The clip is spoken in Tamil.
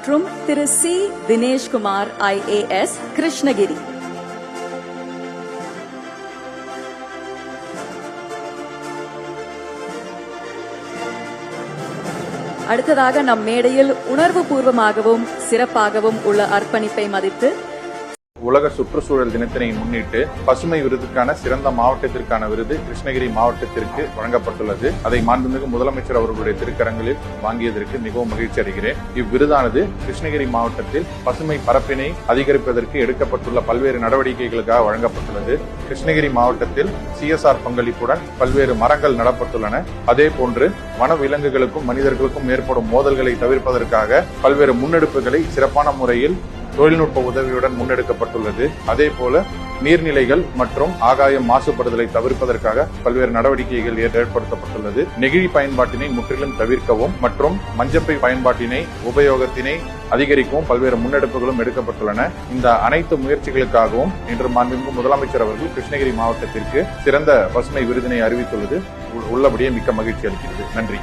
மற்றும் திரு சி. தினேஷ்குமார் IAS, கிருஷ்ணகிரி. அடுத்ததாக நம் மேடையில் உணர்வு பூர்வமாகவும் சிறப்பாகவும் உள்ள அர்ப்பணிப்பை மதித்து உலக சுற்றுச்சூழல் தினத்தினை முன்னிட்டு பசுமை விருதுக்கான சிறந்த மாவட்டத்திற்கான விருது கிருஷ்ணகிரி மாவட்டத்திற்கு வழங்கப்பட்டுள்ளது. அதை மாண்புமிகு முதலமைச்சர் அவர்களுடைய திருக்கரங்களில் வாங்கியதற்கு மிகவும் மகிழ்ச்சி அடைகிறேன். இவ்விருதானது கிருஷ்ணகிரி மாவட்டத்தில் பசுமை பரப்பினை அதிகரிப்பதற்கு எடுக்கப்பட்டுள்ள பல்வேறு நடவடிக்கைகளுக்காக வழங்கப்பட்டுள்ளது. கிருஷ்ணகிரி மாவட்டத்தில் CSR பங்களிப்புடன் பல்வேறு மரங்கள் நடப்பட்டுள்ளன. அதே போன்று வனவிலங்குகளுக்கும் மனிதர்களுக்கும் ஏற்படும் மோதல்களை தவிர்ப்பதற்காக பல்வேறு முன்னெடுப்புகளை சிறப்பான முறையில் தொழில்நுட்ப உதவியுடன் முன்னெடுக்கப்பட்டுள்ளது. அதே போல நீர்நிலைகள் மற்றும் ஆகாயம் மாசுபடுதலை தவிர்ப்பதற்காக பல்வேறு நடவடிக்கைகள் ஏற்படுத்தப்பட்டுள்ளது. நெகிழி பயன்பாட்டினை முற்றிலும் தவிர்க்கவும் மற்றும் மஞ்சப்பை பயன்பாட்டினை உபயோகத்தினை அதிகரிக்கவும் பல்வேறு முன்னெடுப்புகளும் எடுக்கப்பட்டுள்ளன. இந்த அனைத்து முயற்சிகளுக்காகவும் இன்று மாண்புமிகு முதலமைச்சர் அவர்கள் கிருஷ்ணகிரி மாவட்டத்திற்கு சிறந்த பசுமை விருதினை அறிவித்துள்ளது உள்ளபடியே மிக்க மகிழ்ச்சி அளிக்கிறது. நன்றி.